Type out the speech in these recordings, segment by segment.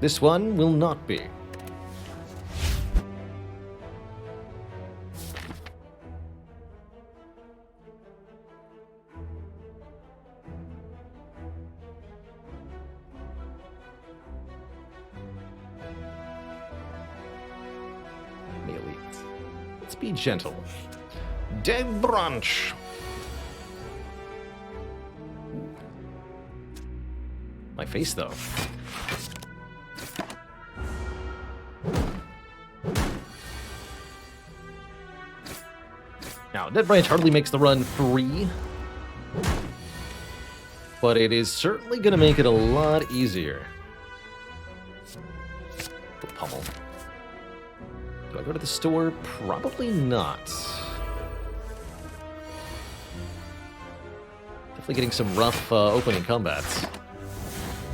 This one will not be. The elite. Let's be gentle. Dead branch. My face, though. Now, Dead Branch hardly makes the run free, but it is certainly going to make it a lot easier. The pummel. Do I go to the store? Probably not. Definitely getting some rough opening combats.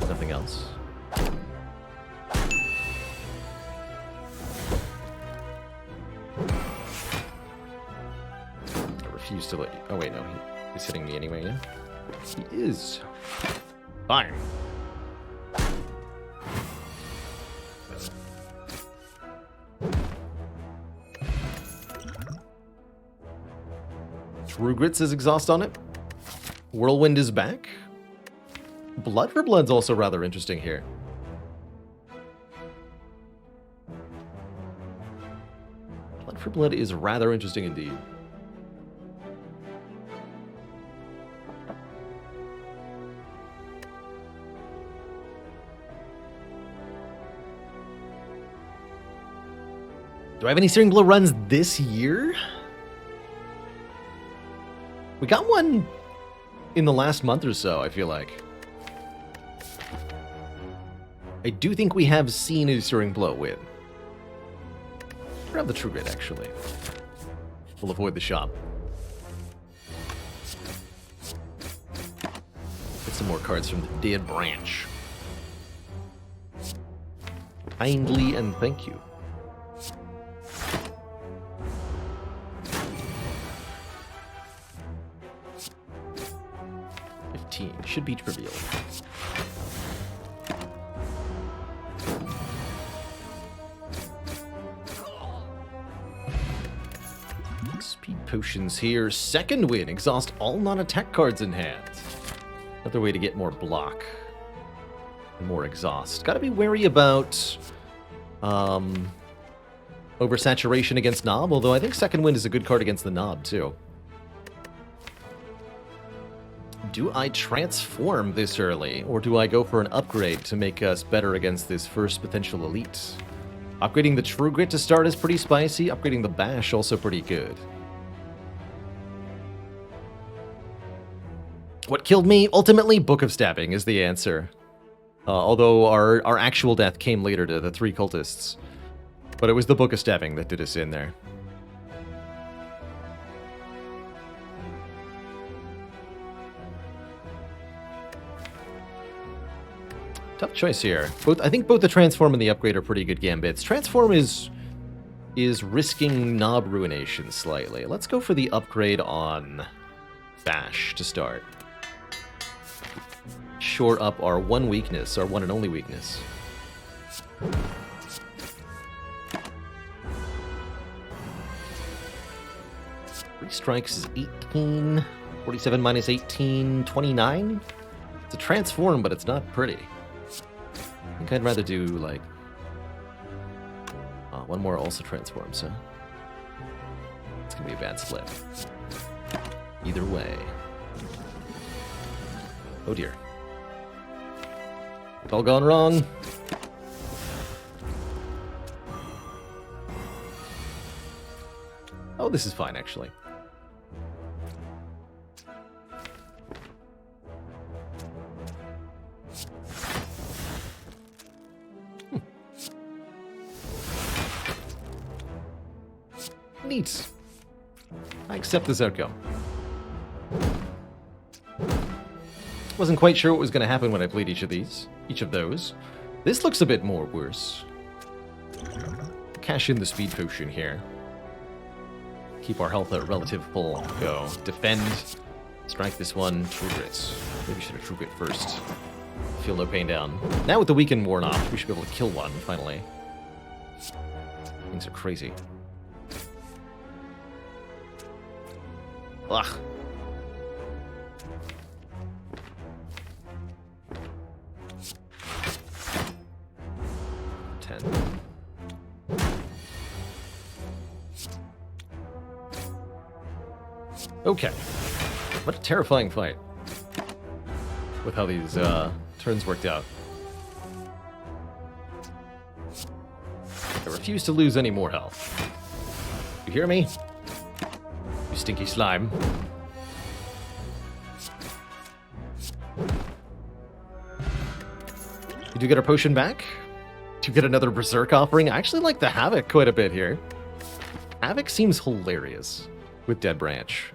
Nothing else. I refuse to let you... Oh, wait, no. He's hitting me anyway, yeah? He is. Fine. True Grit says exhaust on it. Whirlwind is back. Blood for Blood's also rather interesting here. Blood for Blood is rather interesting indeed. Do I have any Searing Blow runs this year? We got one in the last month or so, I feel like. I do think we have seen a Searing Blow win. Grab the True Grit, actually. We'll avoid the shop. Get some more cards from the Dead Branch. Kindly and thank you. Should be trivial. Speed potions here. Second win. Exhaust all non-attack cards in hand. Another way to get more block. More exhaust. Gotta be wary about oversaturation against Knob, although I think second win is a good card against the Knob too. Do I transform this early, or do I go for an upgrade to make us better against this first potential elite? Upgrading the True Grit to start is pretty spicy. Upgrading the Bash also pretty good. What killed me? Ultimately, Book of Stabbing is the answer. Although our actual death came later to the 3 cultists. But it was the Book of Stabbing that did us in there. Tough choice here. I think both the Transform and the Upgrade are pretty good gambits. Transform is risking Knob Ruination slightly. Let's go for the Upgrade on Bash to start. Shore up our one weakness, our one and only weakness. 3 strikes is 18. 47 minus 18, 29. It's a Transform, but it's not pretty. I think I'd rather do, like... one more also transforms, huh? It's gonna be a bad split. Either way. Oh dear. It's all gone wrong. Oh, this is fine, actually. Neat. I accept this outcome. Wasn't quite sure what was going to happen when I played each of those. This looks a bit more worse. Cash in the speed potion here. Keep our health at relative full. Go. Defend. Strike this one. True Grits. Maybe should have True Grit first. Feel no pain down. Now with the weaken worn off, we should be able to kill one, finally. Things are crazy. Ugh. Okay. What a terrifying fight. With how these turns worked out. I refuse to lose any more health. You hear me? You stinky slime. Did you get our potion back? Did you get another Berserk offering? I actually like the Havoc quite a bit here. Havoc seems hilarious with Dead Branch.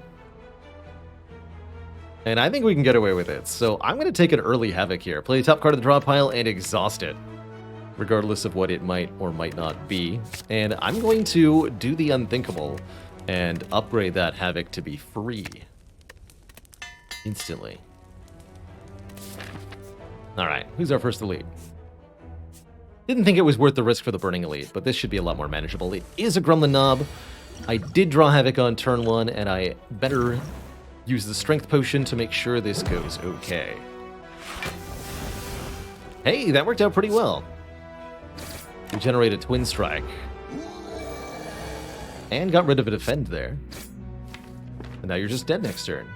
And I think we can get away with it. So I'm going to take an early Havoc here. Play the top card of the draw pile and exhaust it. Regardless of what it might or might not be. And I'm going to do the unthinkable and upgrade that Havoc to be free. Instantly. Alright, who's our first elite? Didn't think it was worth the risk for the Burning Elite, but this should be a lot more manageable. It is a Gremlin Knob. I did draw Havoc on turn 1, and I better use the Strength Potion to make sure this goes okay. Hey, that worked out pretty well. We generated Twin Strike. And got rid of a Defend there. And now you're just dead next turn.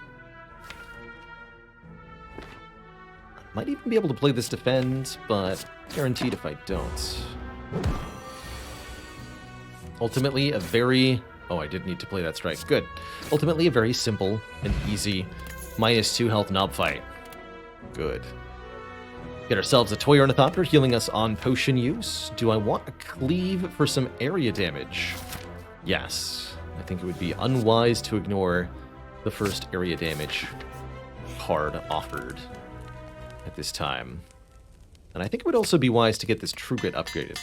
Might even be able to play this Defend, but guaranteed if I don't. Ultimately, a very... Oh, I did need to play that strike. Good. Ultimately, a very simple and easy -2 health knob fight. Good. Get ourselves a Toy Ornithopter, healing us on potion use. Do I want a Cleave for some area damage? Yes. I think it would be unwise to ignore the first area damage card offered at this time. And I think it would also be wise to get this True Grit upgraded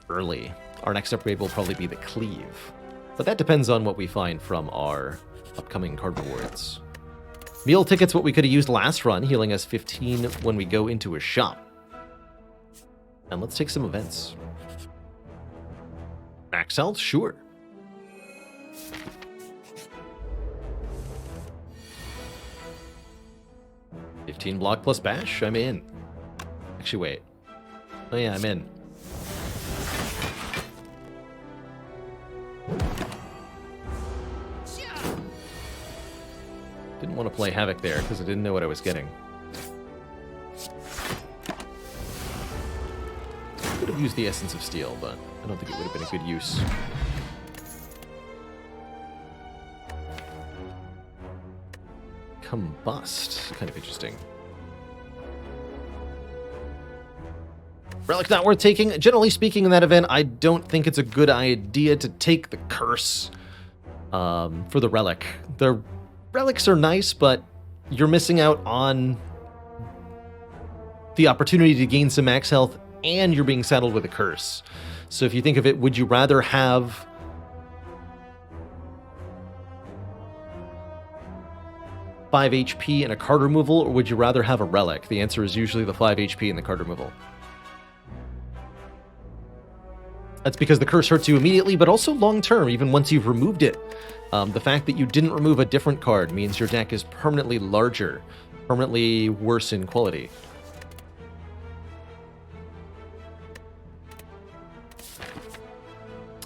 early. Our next upgrade will probably be the Cleave. But that depends on what we find from our upcoming card rewards. Meal Ticket's what we could have used last run, healing us 15 when we go into a shop. And let's take some events. Max health? Sure. $15 block plus bash? I'm in. Actually, wait. Oh yeah, I'm in. Didn't want to play Havoc there because I didn't know what I was getting. Could have used the Essence of Steel, but I don't think it would have been a good use. Combust. Kind of interesting. Relic not worth taking. Generally speaking, in that event, I don't think it's a good idea to take the Curse for the Relic. The Relics are nice, but you're missing out on the opportunity to gain some max health, and you're being saddled with a Curse. So if you think of it, would you rather have five HP and a card removal, or would you rather have a Relic? The answer is usually the 5 HP and the card removal. That's because the Curse hurts you immediately, but also long-term, even once you've removed it. The fact that you didn't remove a different card means your deck is permanently larger, permanently worse in quality.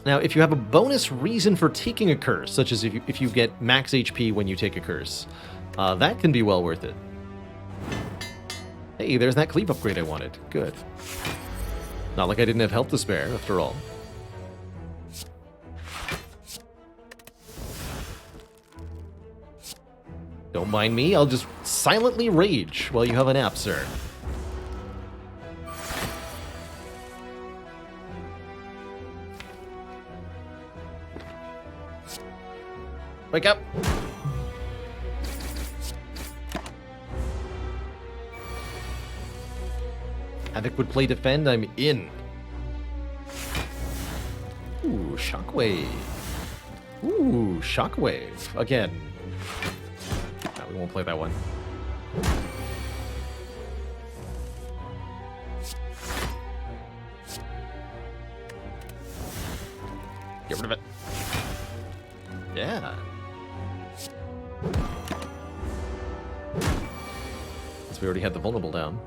Now, if you have a bonus reason for taking a Curse, such as if you get max HP when you take a Curse, that can be well worth it. Hey, there's that Cleave upgrade I wanted. Good. Not like I didn't have health to spare, after all. Don't mind me, I'll just silently rage while you have a nap, sir. Wake up! Havoc would play defend, I'm in. Ooh, Shockwave. Ooh, Shockwave. Again. No, we won't play that one. Get rid of it. Yeah. Since we already had the vulnerable down.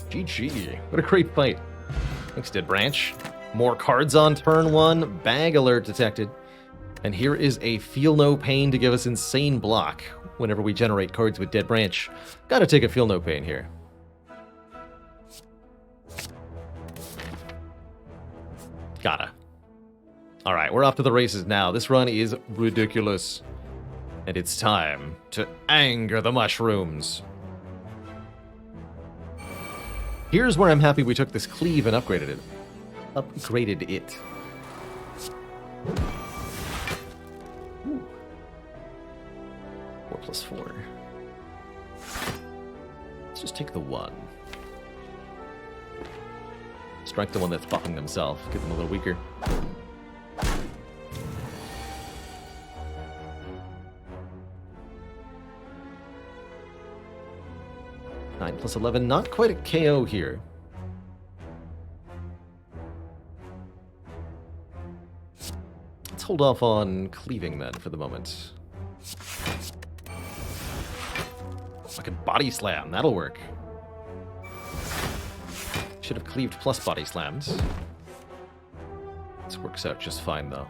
GG. What a great fight. Thanks, Dead Branch. More cards on turn 1. Bag alert detected. And here is a Feel No Pain to give us insane block whenever we generate cards with Dead Branch. Gotta take a Feel No Pain here. Gotta. Alright, we're off to the races now. This run is ridiculous. And it's time to anger the mushrooms. Here's where I'm happy we took this cleave and upgraded it. Upgraded it. Ooh. 4+4. Let's just take the 1. Strike the one that's buffing themselves. Get them a little weaker. Nine plus 11, not quite a KO here. Let's hold off on cleaving then for the moment. Fucking body slam, that'll work. Should have cleaved plus body slams. This works out just fine though.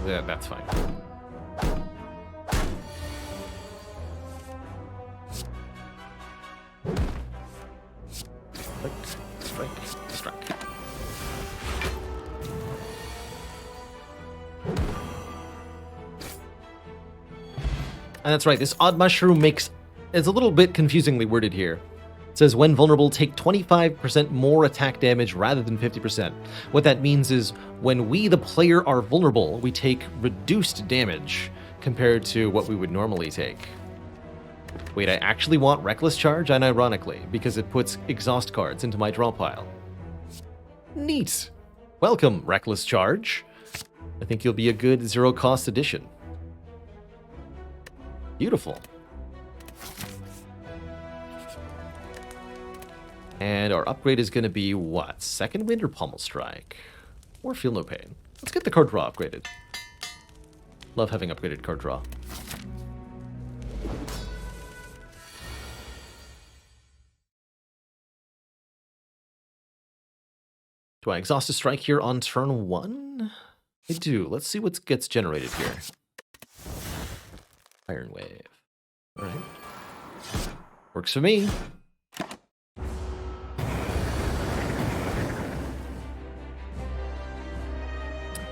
Yeah, that's fine. Strike. And that's right, this odd mushroom makes... It's a little bit confusingly worded here. It says, when vulnerable, take 25% more attack damage rather than 50%. What that means is, when we, the player, are vulnerable, we take reduced damage compared to what we would normally take. Wait, I actually want Reckless Charge, unironically, because it puts exhaust cards into my draw pile. Neat! Welcome, Reckless Charge. I think you'll be a good zero-cost addition. Beautiful. And our upgrade is going to be what? Second Wind or Pommel Strike? Or Feel No Pain? Let's get the card draw upgraded. Love having upgraded card draw. Do I exhaust a strike here on turn 1? I do. Let's see what gets generated here. Iron Wave. Alright. Works for me.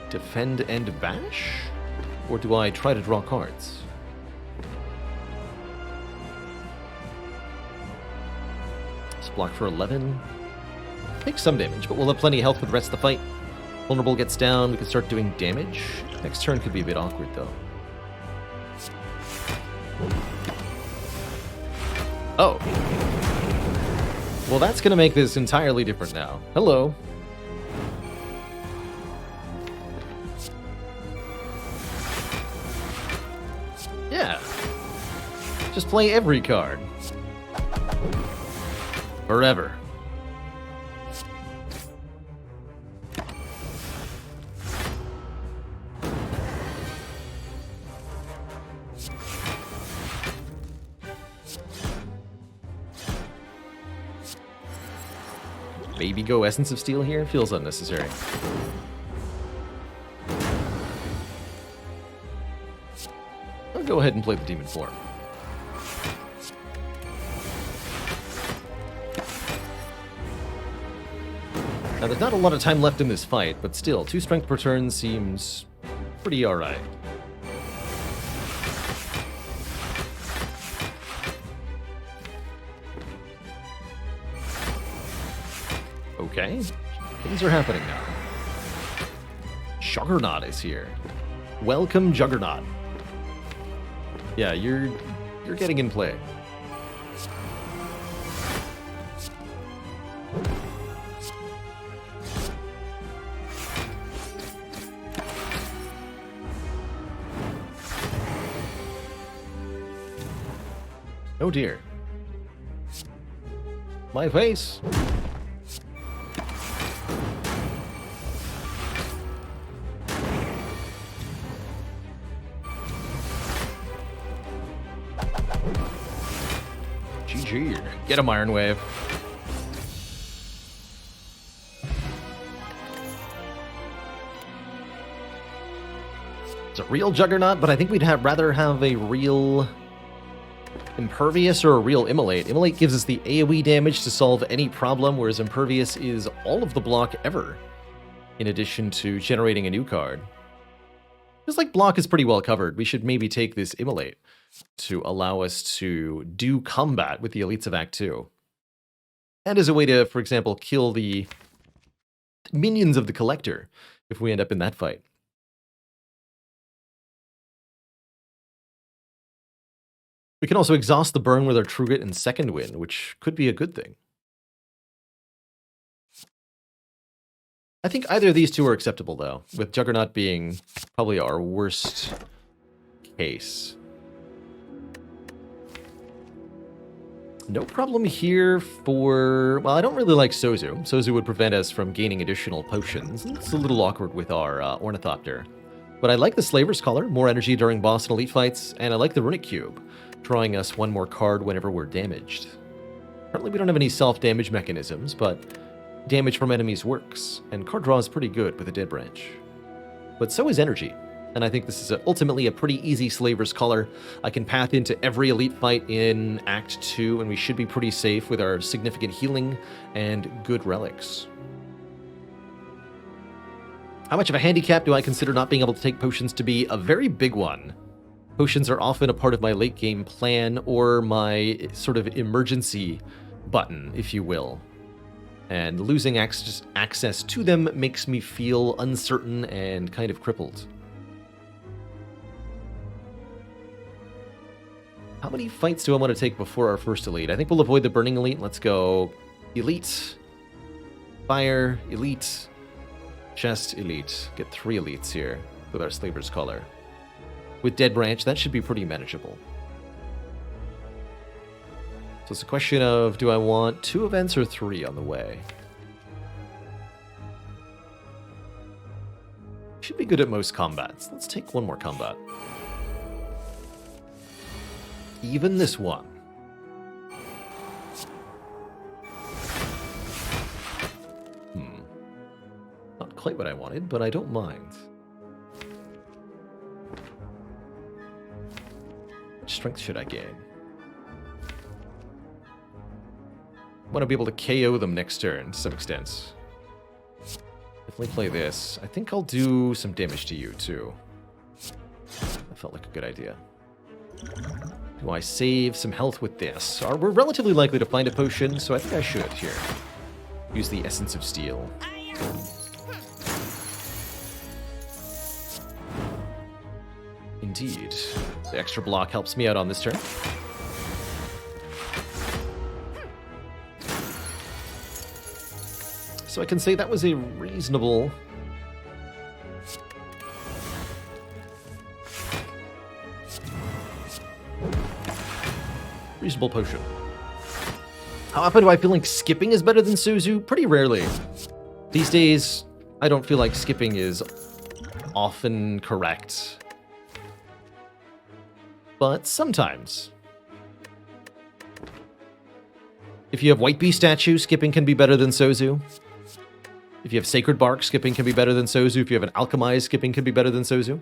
Defend and bash? Or do I try to draw cards? Let's block for 11. Take some damage, but we'll have plenty of health for the rest of the fight. Vulnerable gets down, we can start doing damage. Next turn could be a bit awkward, though. Oh. Well, that's going to make this entirely different now. Hello. Yeah. Just play every card. Forever. Maybe go Essence of Steel here? Feels unnecessary. I'll go ahead and play the Demon Form. Now, there's not a lot of time left in this fight, but still, 2 strength per turn seems pretty alright. Okay, things are happening now. Juggernaut is here. Welcome, Juggernaut. Yeah, you're getting in play. Oh dear. My face! GG. Get him, Iron Wave. It's a real Juggernaut, but I think we'd rather have a real Impervious or a real Immolate. Immolate gives us the AoE damage to solve any problem, whereas Impervious is all of the block ever, in addition to generating a new card. Just like block is pretty well covered, we should maybe take this Immolate to allow us to do combat with the elites of Act 2. And as a way to, for example, kill the minions of the Collector if we end up in that fight. We can also exhaust the burn with our Truget and Second Wind, which could be a good thing. I think either of these two are acceptable, though, with Juggernaut being probably our worst case. No problem here for... Well, I don't really like Sozu. Sozu would prevent us from gaining additional potions. It's a little awkward with our Ornithopter. But I like the Slaver's Collar, more energy during boss and elite fights, and I like the Runic Cube, drawing us one more card whenever we're damaged. Currently we don't have any self-damage mechanisms, but damage from enemies works, and card draw is pretty good with a Dead Branch. But so is energy, and I think this is ultimately a pretty easy Slaver's Collar. I can path into every elite fight in Act 2, and we should be pretty safe with our significant healing and good relics. How much of a handicap do I consider not being able to take potions to be? A very big one. Potions are often a part of my late game plan or my sort of emergency button, if you will. And losing access to them makes me feel uncertain and kind of crippled. How many fights do I want to take before our first elite? I think we'll avoid the Burning Elite. Let's go Elite, Fire, Elite, Chest, Elite. Get 3 elites here with our Slaver's Collar. With Dead Branch, that should be pretty manageable. So it's a question of, do I want 2 events or 3 on the way? Should be good at most combats. Let's take 1 more combat. Even this one. Not quite what I wanted, but I don't mind. Which strength should I gain? I want to be able to KO them next turn to some extent. Definitely play this. I think I'll do some damage to you too. That felt like a good idea. Do I save some health with this? We're relatively likely to find a potion, so I think I should here. Use the Essence of Steel. Indeed. The extra block helps me out on this turn. So I can say that was a reasonable... potion. How often do I feel like skipping is better than Sozu? Pretty rarely. These days, I don't feel like skipping is often correct. But sometimes. If you have White Bee statue, skipping can be better than Sozu. If you have Sacred Bark, skipping can be better than Sozu. If you have an Alchemize, skipping can be better than Sozu.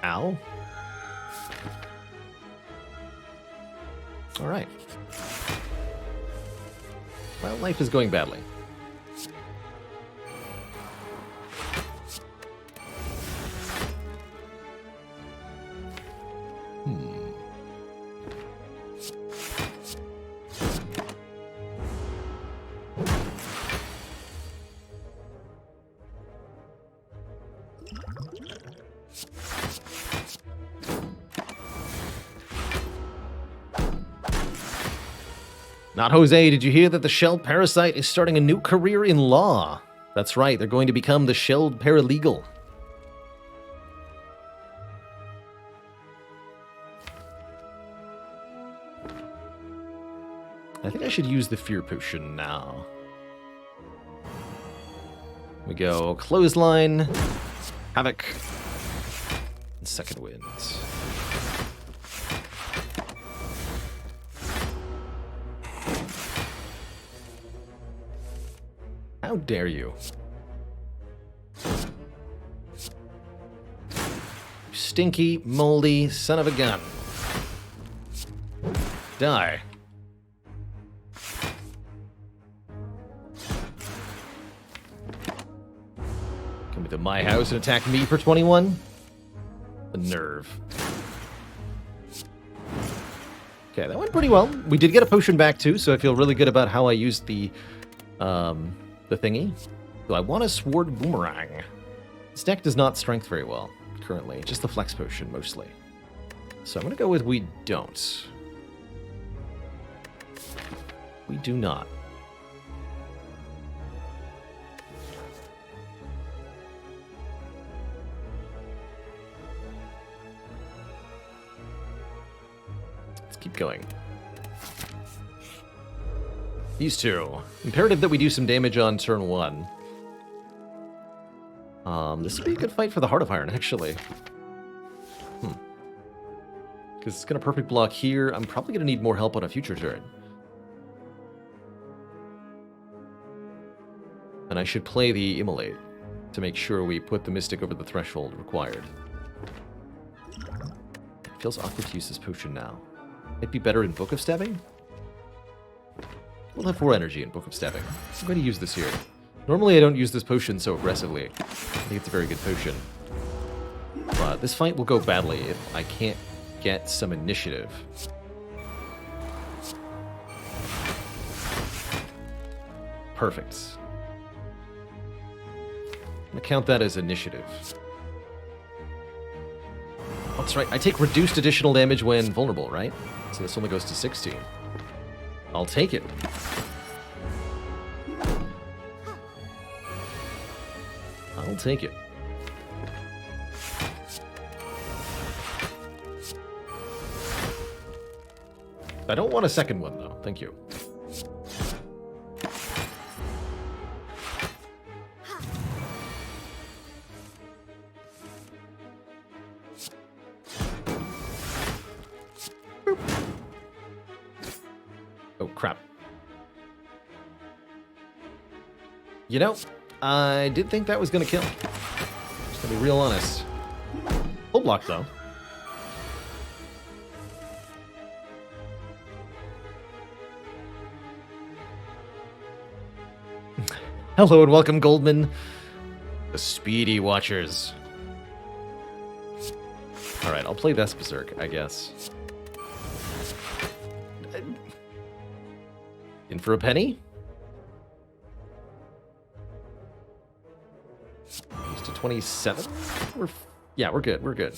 Ow. Alright. Well, life is going badly. Not Jose, did you hear that the Shelled Parasite is starting a new career in law? That's right, they're going to become the Shelled Paralegal. I think I should use the Fear Potion now. We go Clothesline, Havoc, and Second Wind. How dare you? Stinky, moldy son of a gun. Die. Come into my house and attack me for 21? The nerve. Okay, that went pretty well. We did get a potion back too, so I feel really good about how I used the thingy. So I want a Sword Boomerang. This deck does not strength very well currently, just the Flex Potion mostly. So I'm going to go with we don't. We do not. Let's keep going. These two. Imperative that we do some damage on turn 1. This would be a good fight for the Heart of Iron, actually. Because it's going to perfect block here. I'm probably going to need more help on a future turn. And I should play the Immolate to make sure we put the Mystic over the threshold required. It feels awkward to use this potion now. Might be better in Book of Stabbing? We'll have 4 energy in Book of Stabbing. I'm going to use this here. Normally I don't use this potion so aggressively. I think it's a very good potion. But this fight will go badly if I can't get some initiative. Perfect. I'm going to count that as initiative. That's right, I take reduced additional damage when vulnerable, right? So this only goes to 16. I'll take it. I'll take it. I don't want a second one, though. Thank you. Oh, crap. You know, I did think that was going to kill. Just going to be real honest. Full block, though. Hello and welcome, Goldman. The Speedy Watchers. Alright, I'll play this Berserk, I guess. In for a penny? Used to 27? Yeah, we're good, we're good.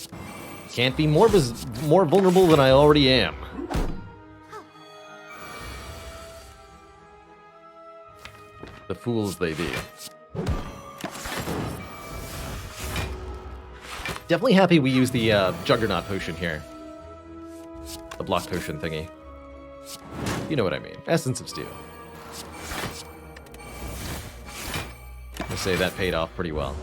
Can't be more vulnerable than I already am. The fools they be. Definitely happy we use the Juggernaut potion here. The block potion thingy. You know what I mean. Essence of Steel. I say that paid off pretty well.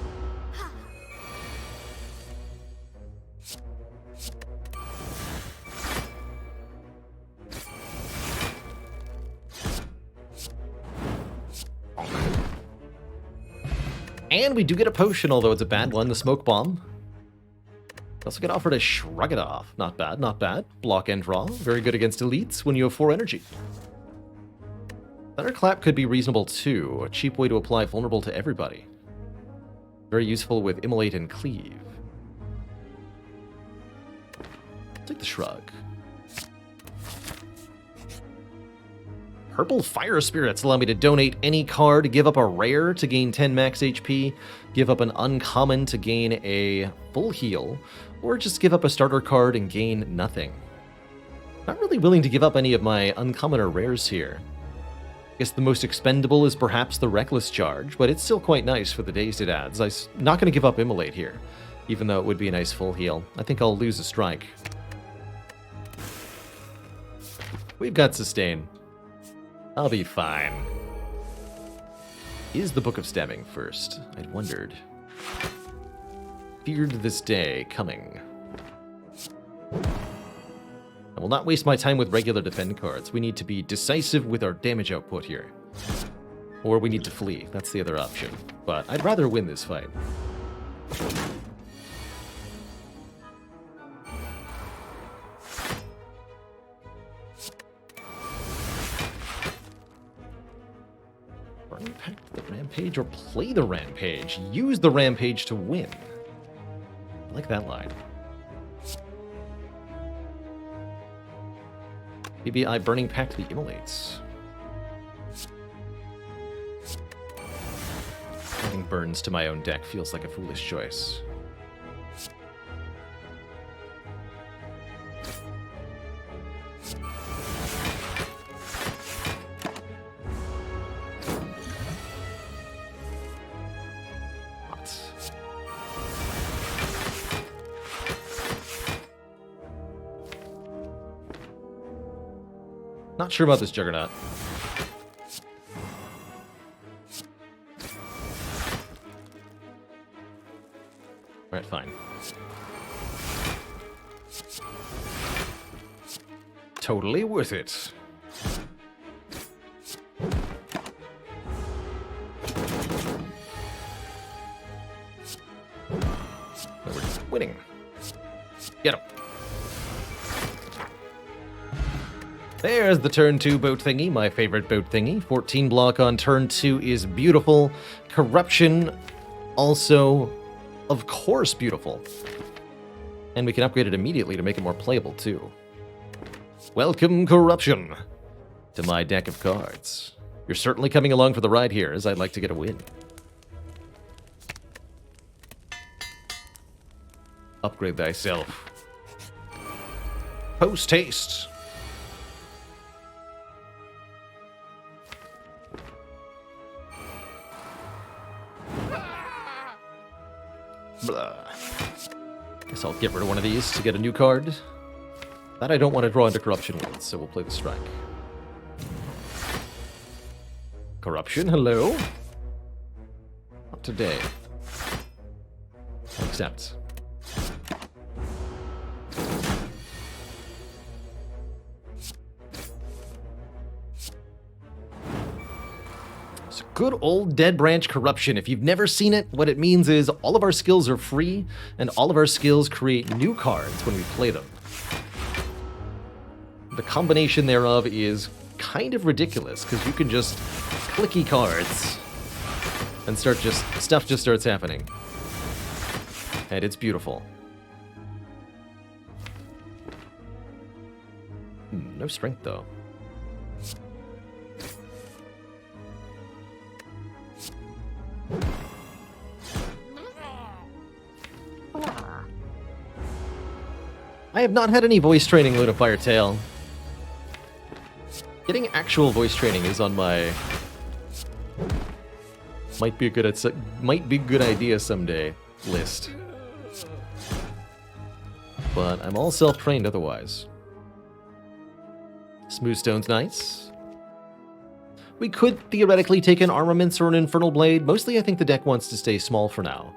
And we do get a potion, although it's a bad one, the Smoke Bomb. Also get offered a Shrug It Off. Not bad, not bad. Block and draw. Very good against elites when you have 4 energy. Thunderclap could be reasonable too. A cheap way to apply vulnerable to everybody. Very useful with Immolate and Cleave. Take the Shrug. Purple Fire Spirits allow me to donate any card, give up a rare to gain 10 max HP, give up an uncommon to gain a full heal, or just give up a starter card and gain nothing. Not really willing to give up any of my uncommon or rares here. I guess the most expendable is perhaps the Reckless Charge, but it's still quite nice for the days it adds. I'm not going to give up Immolate here, even though it would be a nice full heal. I think I'll lose a strike. We've got Sustain. I'll be fine. Is the Book of Stabbing first? I'd wondered. Feared this day coming. I will not waste my time with regular defend cards. We need to be decisive with our damage output here. Or we need to flee. That's the other option. But I'd rather win this fight. Impact the Rampage or play the Rampage. Use the Rampage to win. I like that line. PBI Burning Pact the Immolates. Adding burns to my own deck feels like a foolish choice. Not sure about this Juggernaut. Alright, fine. Totally worth it. We're just winning. Get him. There's the turn 2 boat thingy, my favorite boat thingy. 14 block on turn 2 is beautiful. Corruption, also, of course, beautiful. And we can upgrade it immediately to make it more playable, too. Welcome, Corruption, to my deck of cards. You're certainly coming along for the ride here, as I'd like to get a win. Upgrade thyself. Post-haste. Blah. Guess I'll get rid of one of these to get a new card. That I don't want to draw into Corruption with, so we'll play the Strike. Corruption, hello? Not today. I'll accept. Good old Dead Branch Corruption. If you've never seen it, what it means is all of our skills are free, and all of our skills create new cards when we play them. The combination thereof is kind of ridiculous, because you can just clicky cards, and stuff just starts happening. And it's beautiful. No strength, though. I have not had any voice training, Luna Firetail. Getting actual voice training is on my might be a good idea someday list. But I'm all self-trained otherwise. Smooth Stone's nice. We could theoretically take an Armaments or an Infernal Blade. Mostly I think the deck wants to stay small for now,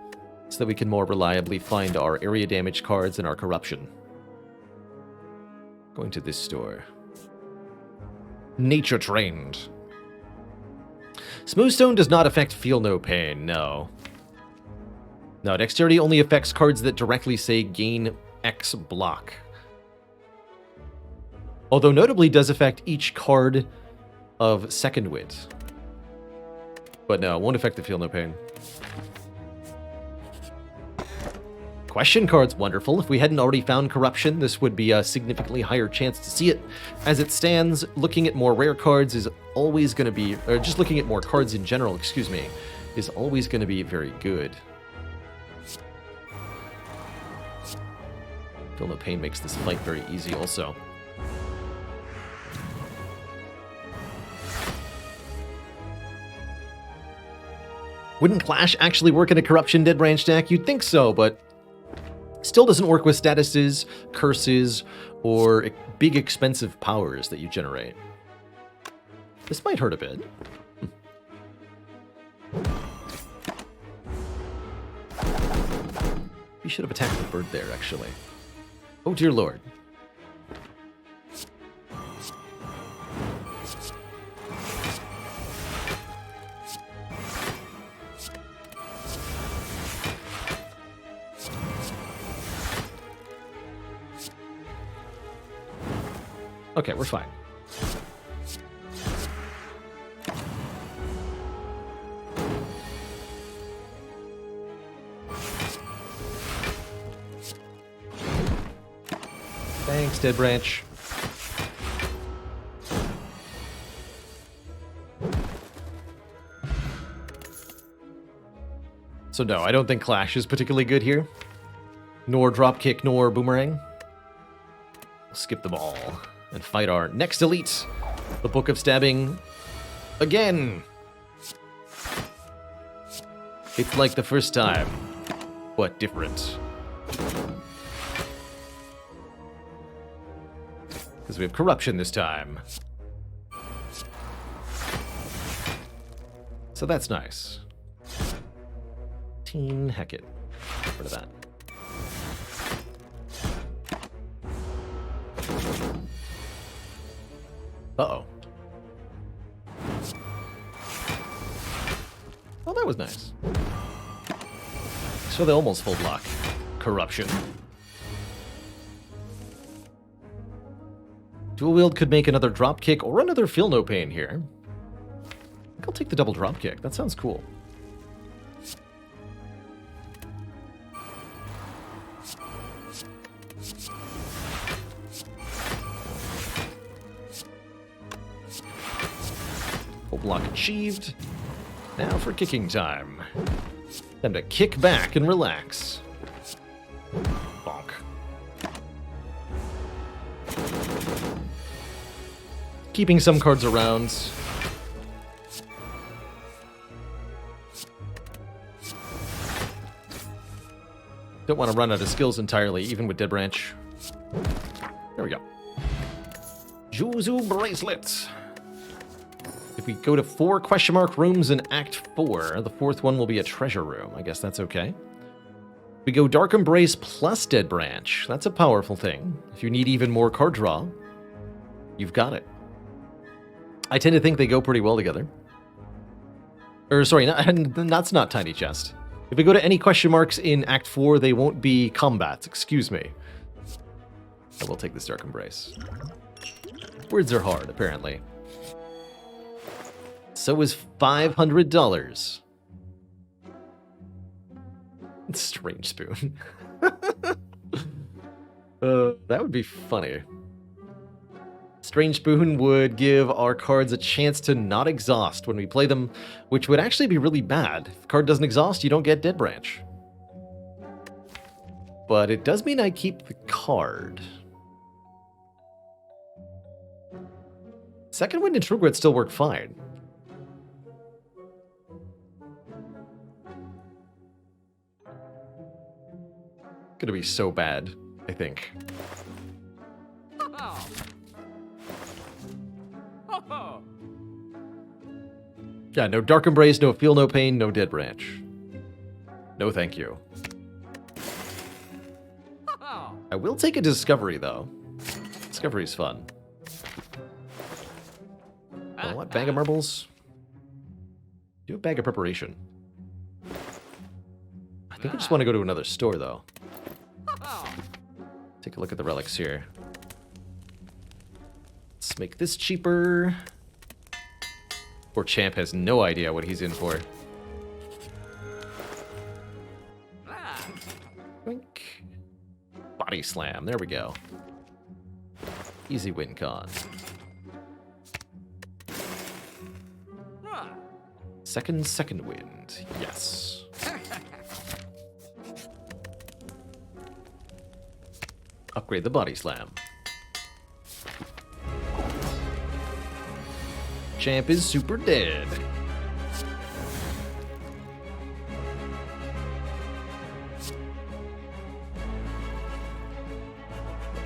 so that we can more reliably find our area damage cards and our Corruption. Going to this store. Nature Trained. Smoothstone does not affect Feel No Pain, no. No, Dexterity only affects cards that directly say gain X block. Although notably does affect each card of Second Wit. But no, it won't affect the Feel No Pain. Question card's wonderful. If we hadn't already found Corruption, this would be a significantly higher chance to see it. As it stands, looking at more rare cards is always going to be, or just looking at more cards in general, excuse me, is always going to be very good. Feel No Pain makes this fight very easy also. Wouldn't Clash actually work in a Corruption Dead Branch deck? You'd think so, but still doesn't work with statuses, curses, or big expensive powers that you generate. This might hurt a bit. You should have attacked the bird there, actually. Oh, dear lord. Okay, we're fine. Thanks, Dead Branch. So no, I don't think Clash is particularly good here. Nor Dropkick, nor Boomerang. We'll skip them all and fight our next elite, the Book of Stabbing, again. It's like the first time, but different. Because we have corruption this time. So that's nice. Teen Hecket. Rid of that. Uh-oh. Oh, that was nice. So they almost full block. Corruption. Dual wield could make another drop kick or another feel no pain here. I think I'll take the double drop kick. That sounds cool. Full block achieved. Now for kicking time. Time to kick back and relax. Bonk. Keeping some cards around. Don't want to run out of skills entirely, even with Dead Branch. There we go. Juzu Bracelet. If we go to 4 question mark rooms in Act 4, the 4th one will be a treasure room. I guess that's okay. We go Dark Embrace plus Dead Branch. That's a powerful thing. If you need even more card draw, you've got it. I tend to think they go pretty well together. Or, sorry, that's not Tiny Chest. If we go to any question marks in Act 4, they won't be combats. Excuse me. I will take this Dark Embrace. Words are hard, apparently. So is $500. Strange Spoon. That would be funny. Strange Spoon would give our cards a chance to not exhaust when we play them, which would actually be really bad. If the card doesn't exhaust, you don't get Dead Branch. But it does mean I keep the card. Second Wind and True Grit still work fine. Gonna be so bad, I think. Yeah, no Dark Embrace, no Feel No Pain, no Dead Branch. No thank you. I will take a Discovery, though. Discovery's fun. Oh, what? Bag of Marbles? Do a Bag of Preparation. I think I just want to go to another store, though. Take a look at the relics here. Let's make this cheaper. Poor Champ has no idea what he's in for. Boink. Body Slam. There we go. Easy win con. Second wind. Yes. Upgrade the Body Slam. Champ is super dead.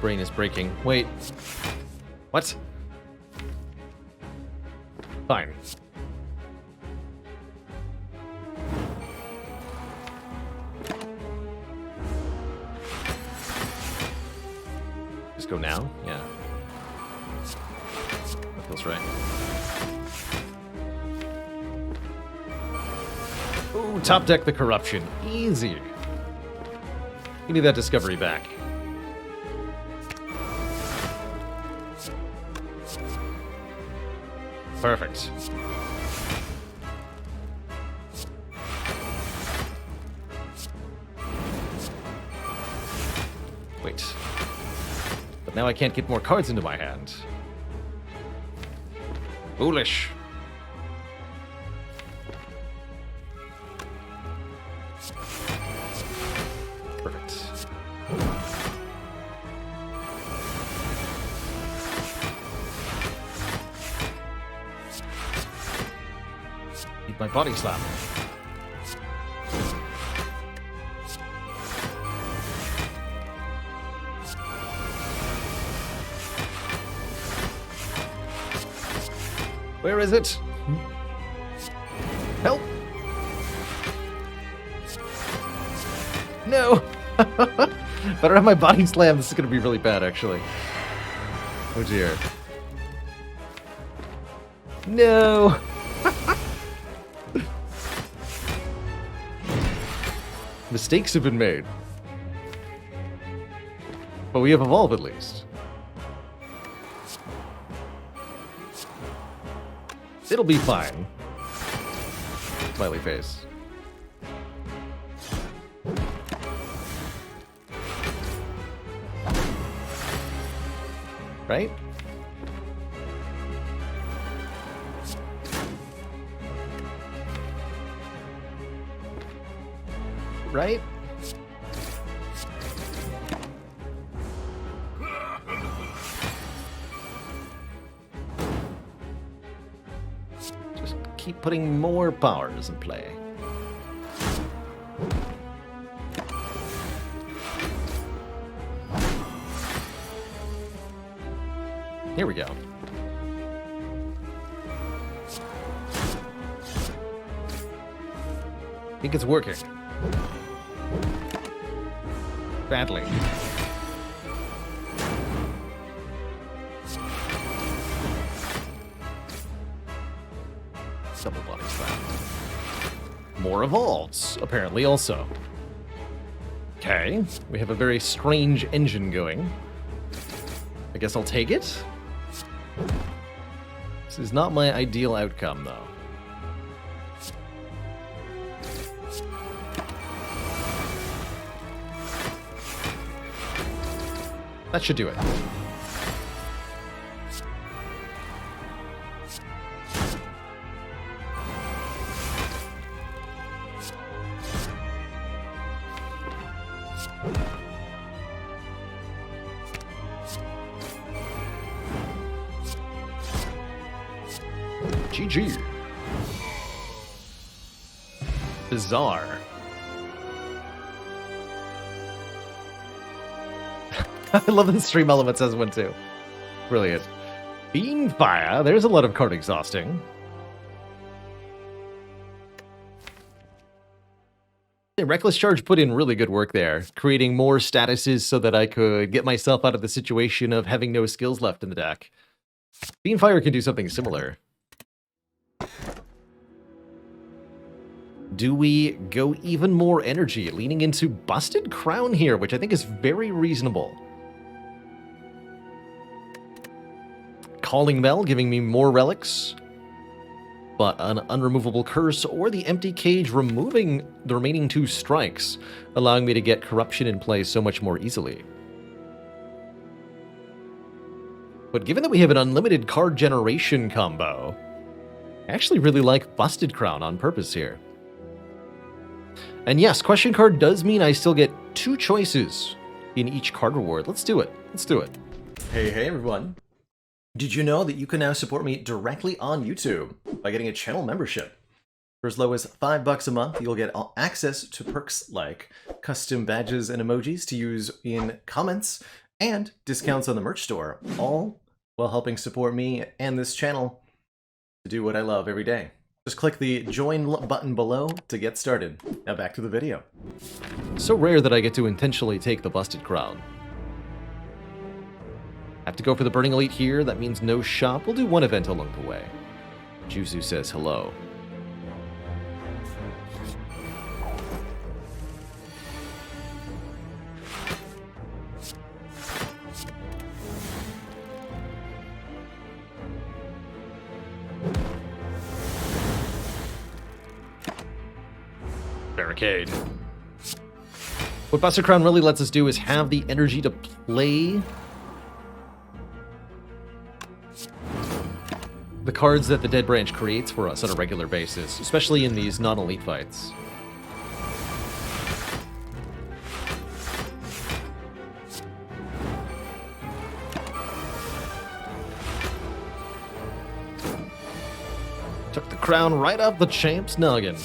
Brain is breaking. Wait. What? Fine. Just go now? Yeah. That feels right. Ooh, top deck the corruption. Easy. You need that discovery back. Perfect. Wait. But now I can't get more cards into my hand. Foolish. Perfect. Need my body slam. Where is it? Help! No! If I don't have my body slam, this is going to be really bad, actually. Oh dear. No! Mistakes have been made. But we have evolved, at least. It'll be fine. Smiley face. Right? Right? Just keep putting more powers in play. Here we go. I think it's working. Badly. Double body slam. More evolves, apparently, also. Okay, we have a very strange engine going. I guess I'll take it. This is not my ideal outcome, though. That should do it. GG. Bizarre. I love the stream elements as one too. Brilliant. Fiend Fire. There's a lot of card exhausting. Reckless Charge put in really good work there, creating more statuses so that I could get myself out of the situation of having no skills left in the deck. Fiend Fire can do something similar. Do we go even more energy, leaning into Busted Crown here, which I think is very reasonable. Calling Bell, giving me more relics, but an unremovable curse or the empty cage removing the remaining 2 strikes, allowing me to get corruption in play so much more easily. But given that we have an unlimited card generation combo, I actually really like Busted Crown on purpose here. And yes, question card does mean I still get 2 choices in each card reward. Let's do it. Let's do it. Hey everyone. Did you know that you can now support me directly on YouTube by getting a channel membership? For as low as $5 a month, you'll get access to perks like custom badges and emojis to use in comments and discounts on the merch store, all while helping support me and this channel to do what I love every day. Just click the join button below to get started. Now back to the video. So rare that I get to intentionally take the busted crown. Have to go for the Burning Elite here. That means no shop. We'll do one event along the way. Juzu says hello. Barricade. What Buster Crown really lets us do is have the energy to play the cards that the Dead Branch creates for us on a regular basis, especially in these non-elite fights. Took the crown right off the champ's noggin.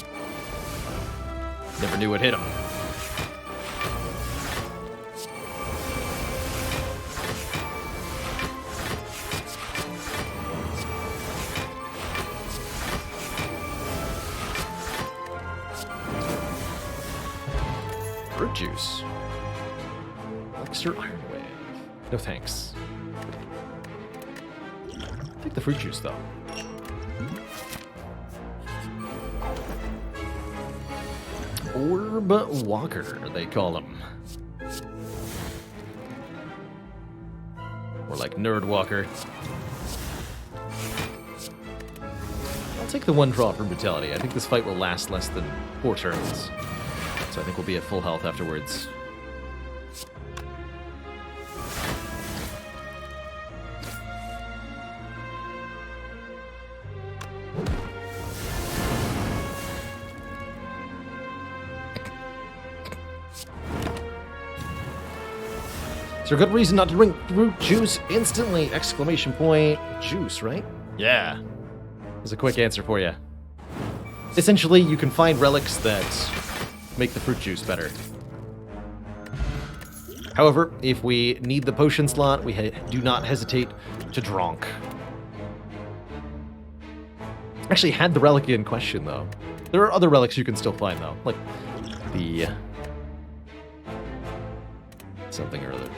Never knew it hit him. Fruit juice. Elixir Iron Wave. No thanks. Take the fruit juice though. Orb Walker, they call him. Or like Nerd Walker. I'll take the 1 draw for Brutality. I think this fight will last less than 4 turns. So I think we'll be at full health afterwards. Is there a good reason not to drink fruit juice instantly? Exclamation point. Juice, right? Yeah. There's a quick answer for you. Essentially, you can find relics that make the fruit juice better. However, if we need the potion slot, we do not hesitate to dronk. Actually had the relic in question, though. There are other relics you can still find, though. Like the something or other.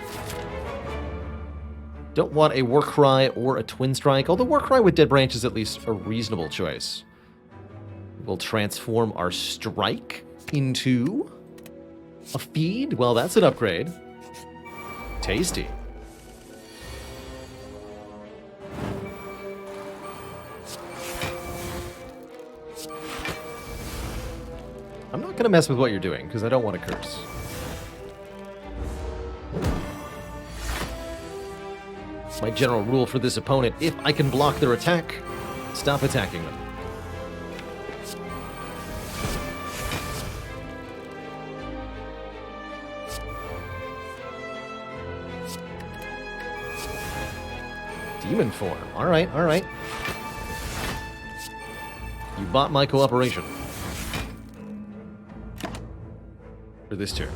Don't want a Warcry or a Twin Strike, although Warcry with Dead Branch is at least a reasonable choice. We'll transform our Strike into a Fiend. Well, that's an upgrade. Tasty. I'm not going to mess with what you're doing, because I don't want to curse. My general rule for this opponent: if I can block their attack, stop attacking them. Demon form. Alright, alright. You bought my cooperation. For this turn.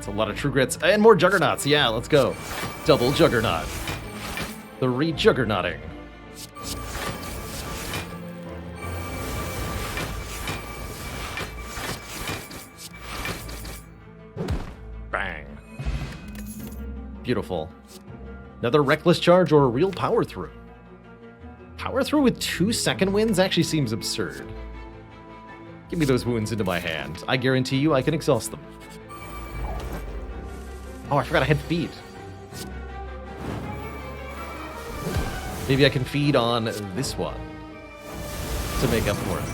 A lot of True Grits and more Juggernauts. Yeah, let's go. Double Juggernaut. The re-Juggernauting. Bang. Beautiful. Another Reckless Charge or a real Power Through. Power Through with 2 second wins actually seems absurd. Give me those wounds into my hand. I guarantee you I can exhaust them. Oh, I forgot I had feed. Maybe I can feed on this one to make up for it.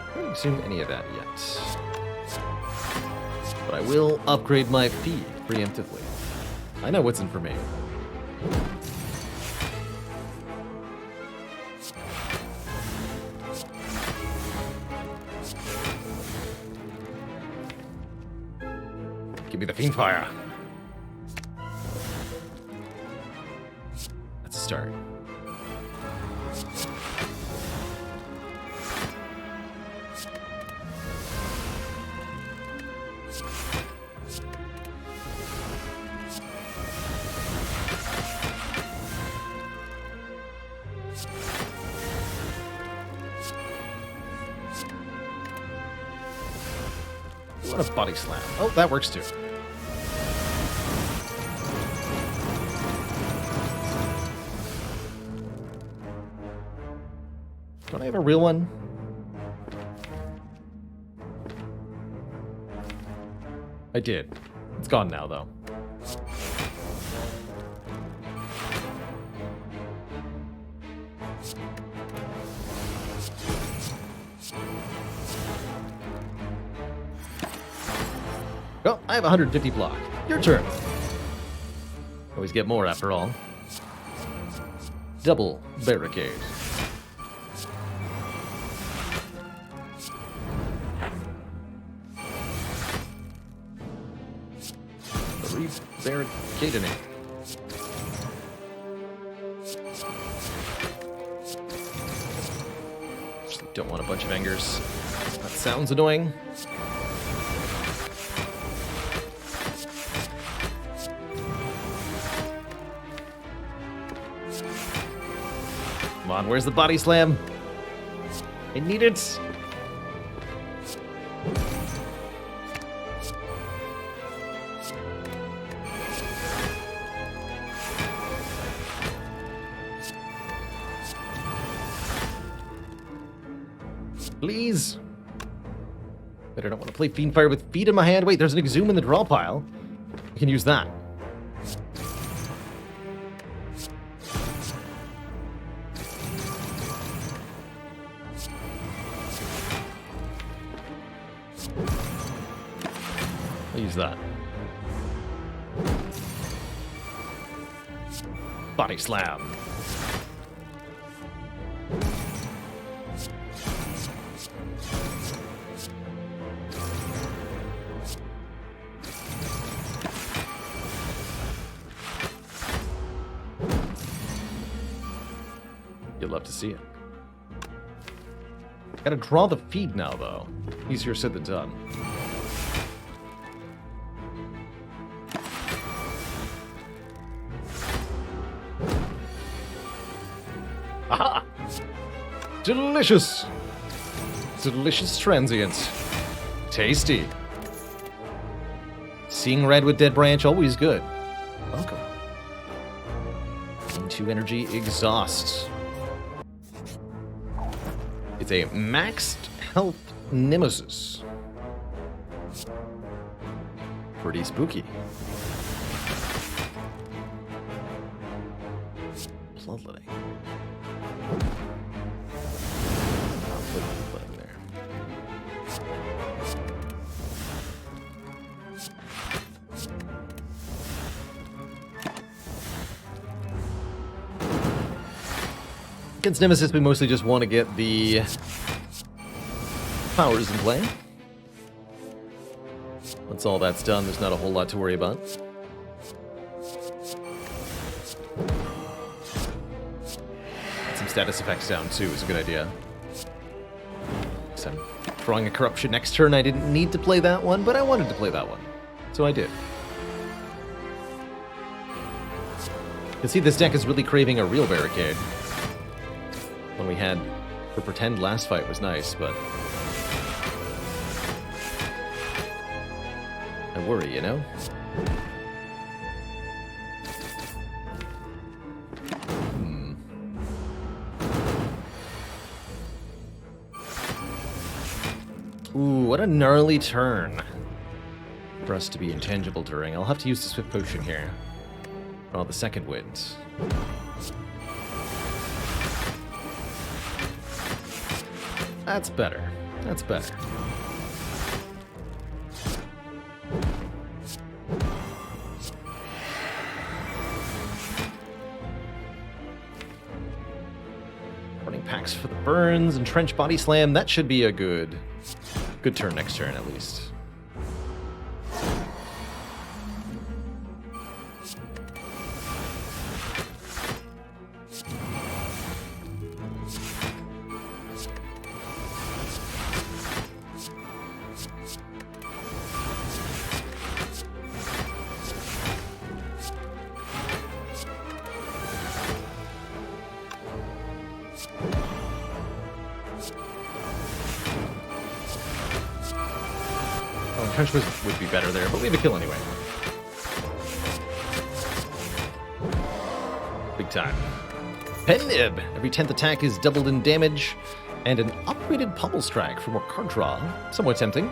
I don't assume any of that yet. But I will upgrade my feed preemptively. I know what's in for me. Give me the Fiend Fire. That's a start. What a body slam. Oh, that works too. Don't I have a real one? I did. It's gone now, though. Oh, I have 150 block. Your turn. Always get more after all. Double barricade. Barricading it. Actually, don't want a bunch of angers. That sounds annoying. Come on, where's the body slam? I need it. Please. But I don't want to play Fiend Fire with Feed in my hand. Wait, there's an Exhume in the draw pile. I can use that. I'll use that. Body Slam. You'd love to see it. Gotta draw the feed now, though. Easier said than done. Aha! Delicious! Delicious Transient. Tasty. Seeing red with Dead Branch, always good. Welcome. Into energy exhaust. It's a maxed health Nemesis. Pretty spooky. Bloodletting. I'll put bloodletting there. Against Nemesis, we mostly just want to get the powers in play. Once all that's done, there's not a whole lot to worry about. Get some status effects down, too, is a good idea. So I'm drawing a Corruption next turn. I didn't need to play that one, but I wanted to play that one. So I did. You can see this deck is really craving a real barricade. One we had for Pretend last fight was nice, but I worry, you know? Ooh, what a gnarly turn for us to be intangible during. I'll have to use the Swift Potion here. Draw the second wind. That's better. That's better. Burns and Trench Body Slam. That should be a good turn next turn, at least. Trench would be better there, but we have a kill anyway. Big time. Pen Nib. Every 10th attack is doubled in damage, and an upgraded Pummel Strike for more card draw. Somewhat tempting.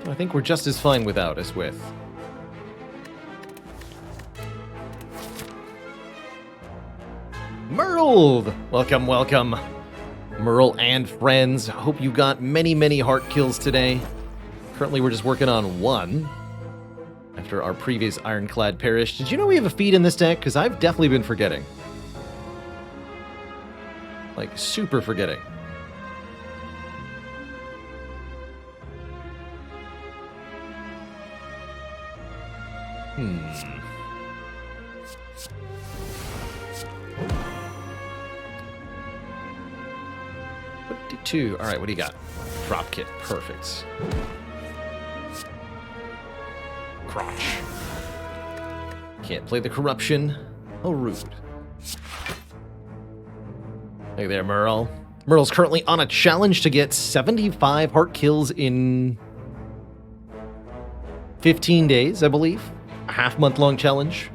I think we're just as fine without as with. Merle! Welcome, welcome. Merle and friends, hope you got many, many heart kills today. Currently, we're just working on one. After our previous Ironclad perished. Did you know we have a feed in this deck? Because I've definitely been forgetting. Like, super forgetting. Alright, what do you got? Drop kit. Perfect. Crotch. Can't play the corruption. Oh, rude. Hey there, Merle. Merle's currently on a challenge to get 75 heart kills in 15 days, I believe. A half-month-long challenge.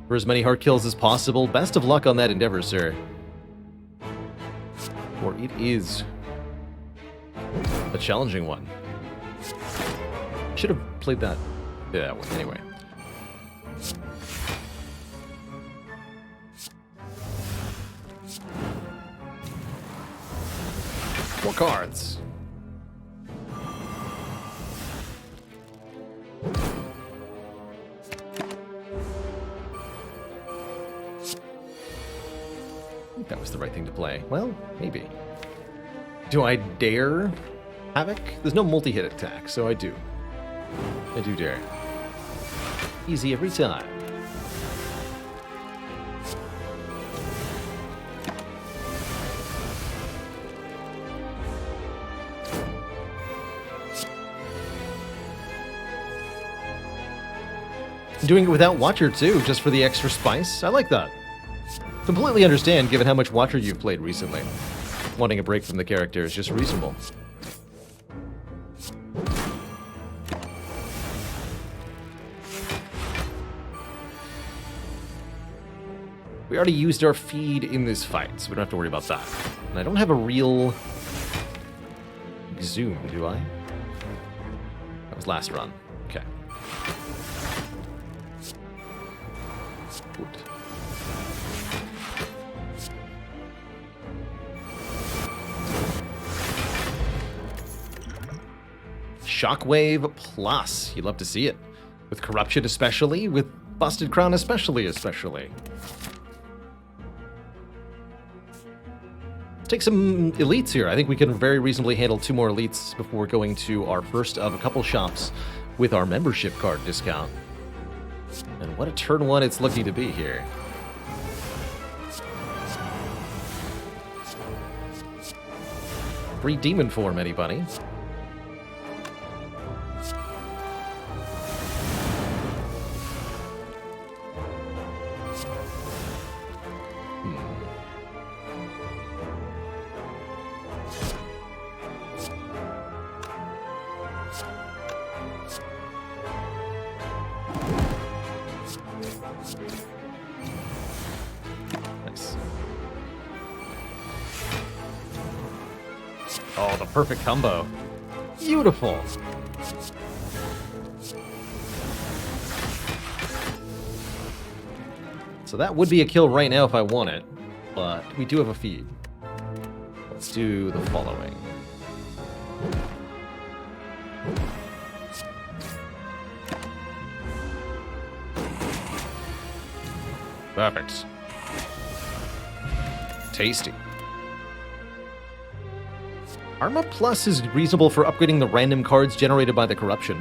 For as many heart kills as possible. Best of luck on that endeavor, sir. For it is a challenging one. Should have played that one anyway. More cards. I think that was the right thing to play. Well, maybe. Do I dare Havoc? There's no multi-hit attack, so I do. I do dare. Easy every time. Doing it without Watcher too, just for the extra spice. I like that. Completely understand, given how much Watcher you've played recently. Wanting a break from the character is just reasonable. We already used our feed in this fight, so we don't have to worry about that. And I don't have a real Zoom, do I? That was last run. Okay. Good. Shockwave Plus. You'd love to see it. With Corruption especially, with Busted Crown especially. Let's take some elites here. I think we can very reasonably handle 2 more elites before going to our first of a couple shops with our membership card discount. And what a turn 1 it's looking to be here. Free demon form, anybody? Oh, the perfect combo. Beautiful. So that would be a kill right now if I want it, but we do have a feed. Let's do the following. Perfect. Tasty. Arma Plus is reasonable for upgrading the random cards generated by the corruption.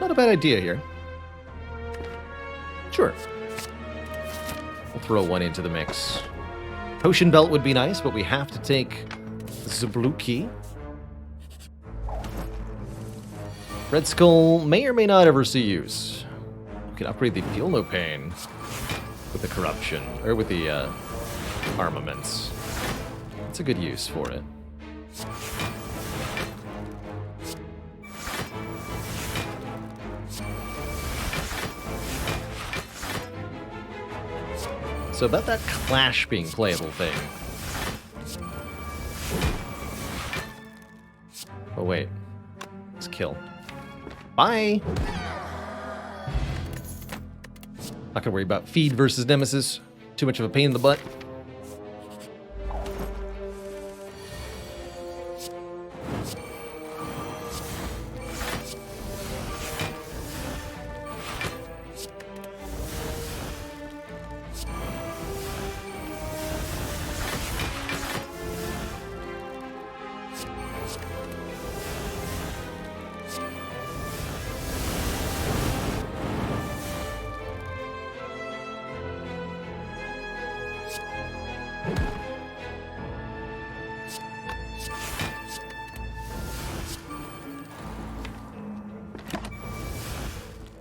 Not a bad idea here. Sure. We'll throw one into the mix. Potion Belt would be nice, but we have to take the Zabluki. Red Skull may or may not ever see use. We can upgrade the Feel No Pain with the corruption, or with the armaments. It's a good use for it. So about that Clash being playable thing. Oh wait. Let's kill. Bye! Not gonna worry about Fiend versus Nemesis. Too much of a pain in the butt.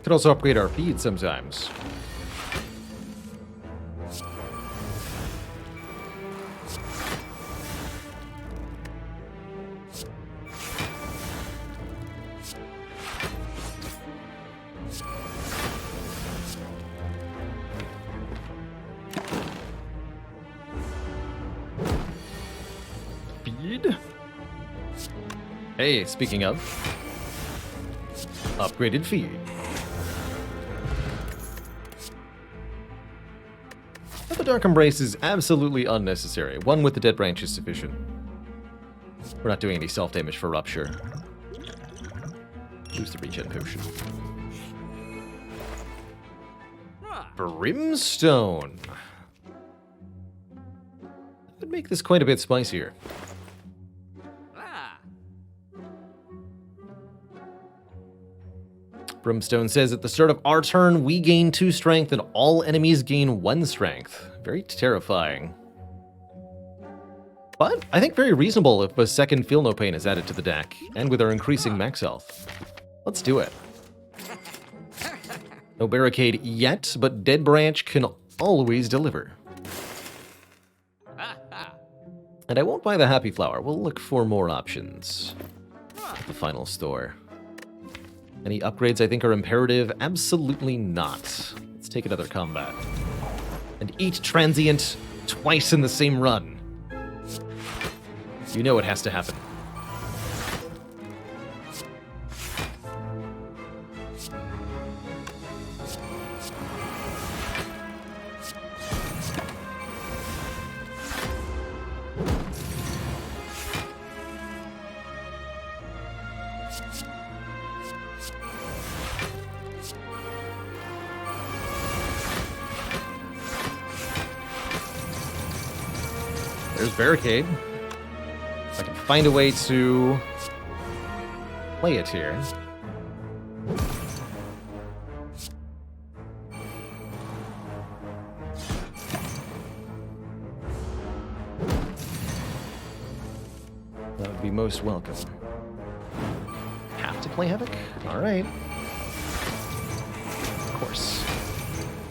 Could also upgrade our feed sometimes. Feed? Hey, speaking of, upgraded feed. The Dark Embrace is absolutely unnecessary. One with the Dead Branch is sufficient. We're not doing any self-damage for Rupture. Use the regen potion. Brimstone. That would make this quite a bit spicier. Brimstone says, at the start of our turn, we gain 2 strength and all enemies gain 1 strength. Very terrifying. But I think very reasonable if a second Feel No Pain is added to the deck, and with our increasing max health. Let's do it. No barricade yet, but Dead Branch can always deliver. And I won't buy the Happy Flower. We'll look for more options at the final store. Any upgrades I think are imperative? Absolutely not. Let's take another combat. And eat Transient twice in the same run. You know it has to happen. There's Barricade. If I can find a way to play it here. That would be most welcome. Have to play Havoc? Alright. Of course.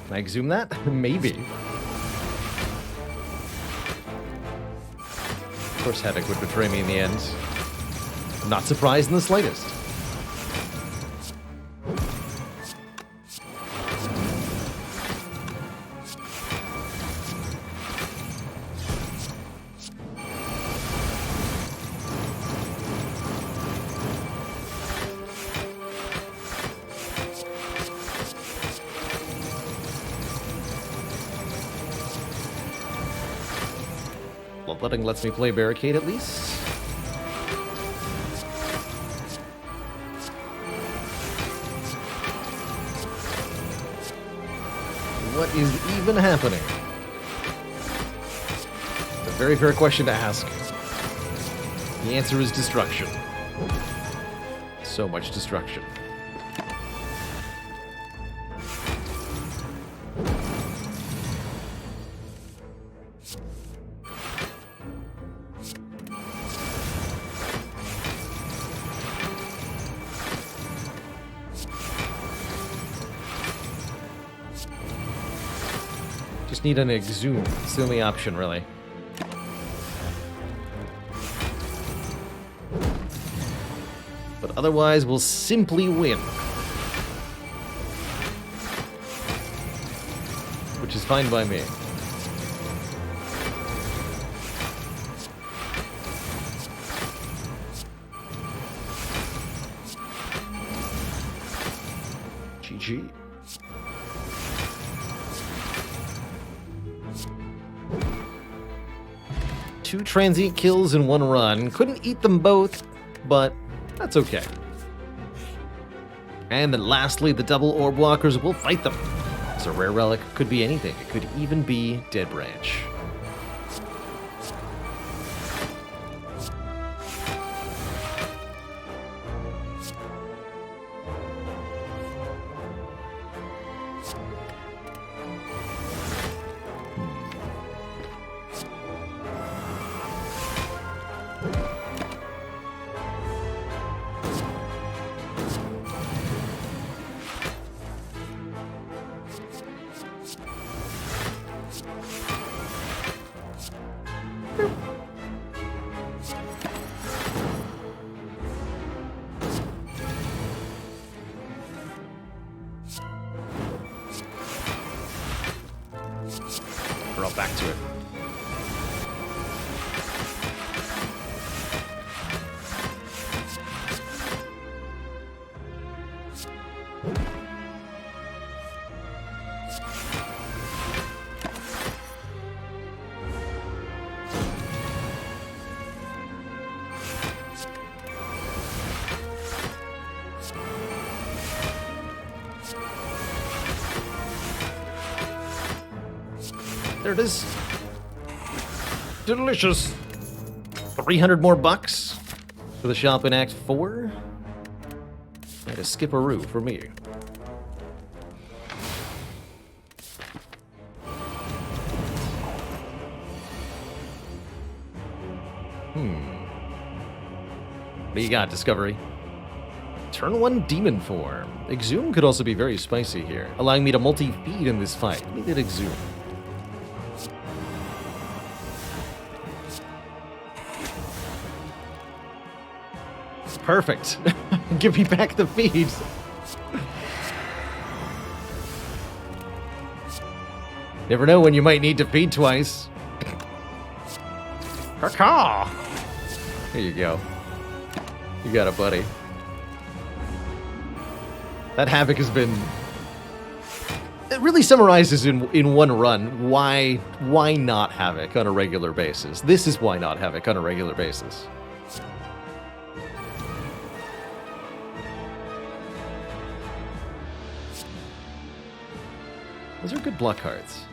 Can I exhume that? Maybe. Of course Havoc would betray me in the end. I'm not surprised in the slightest. Bloodletting lets me play Barricade at least. What is even happening? very fair question to ask. The answer is destruction. So much destruction. Just need an exhume. It's the only option, really. But otherwise, we'll simply win. Which is fine by me. GG. Two transient kills in one run. Couldn't eat them both, but that's okay. And then lastly, the double orb walkers will fight them. So rare relic could be anything. It could even be Dead Branch. Back to it. There it is. Delicious. 300 more bucks for the shop in Act 4. And a skipperoo for me. What do you got, Discovery? Turn 1 demon form. Exhume could also be very spicy here, allowing me to multi-feed in this fight. Let me get Exhume. Perfect. Give me back the feed. Never know when you might need to feed twice. Caw. There you go. You got it, buddy. That Havoc has been... It really summarizes in one run why not Havoc on a regular basis. This is why not Havoc on a regular basis. Those are good block cards.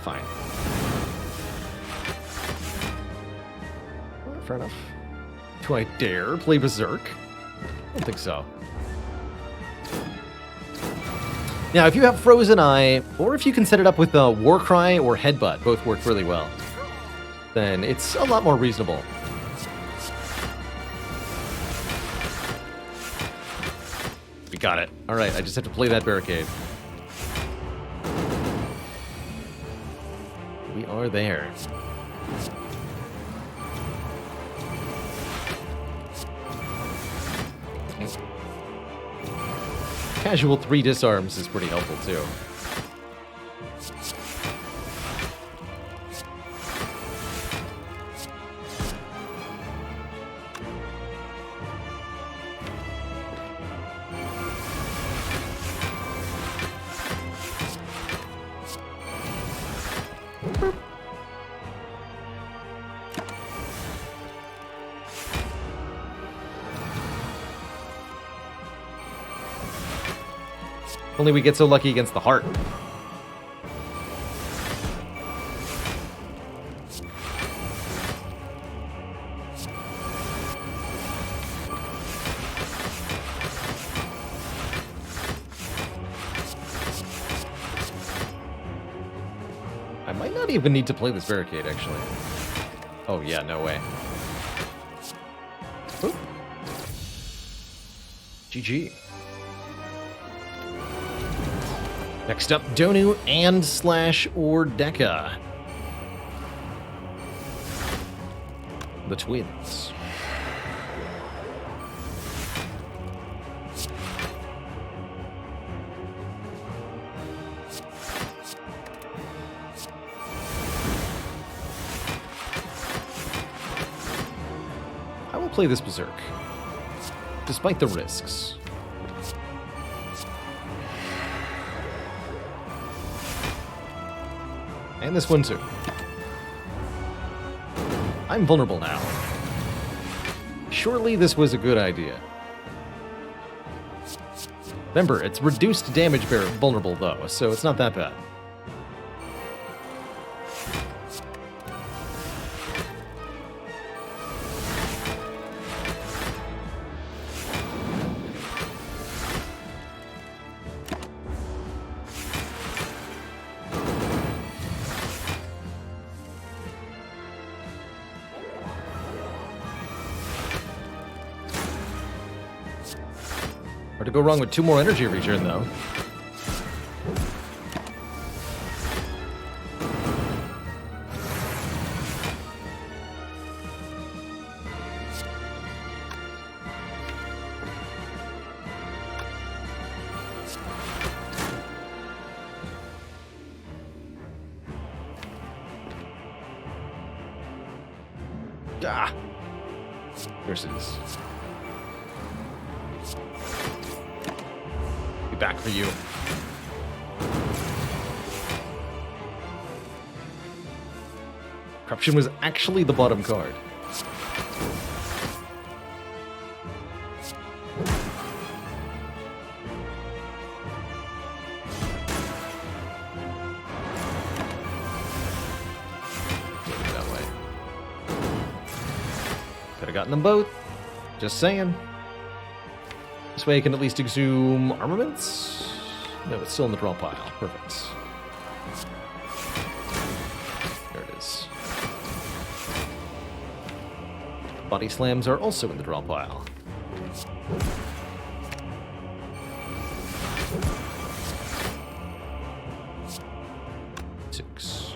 Fine. Fair enough. Do I dare play Berserk? I don't think so. Now, if you have Frozen Eye, or if you can set it up with Warcry or Headbutt, both work really well, then it's a lot more reasonable. We got it. All right, I just have to play that barricade. We are there. Casual 3 disarms is pretty helpful too. Only we get so lucky against the heart. I might not even need to play this barricade, actually. Oh, yeah, no way. Oop. GG. Next up, Donu and / or Deka. The twins. I will play this Berserk, despite the risks. And this one too. I'm vulnerable now. Surely this was a good idea. Remember, it's reduced damage vulnerable though, so it's not that bad. Hard to go wrong with 2 more energy return, though. Ah! Versus. Back for you. Corruption was actually the bottom card. That way. Could have gotten them both. Just saying. This way I can at least exhume armaments? No, it's still in the draw pile. Perfect. There it is. Body slams are also in the draw pile. Six.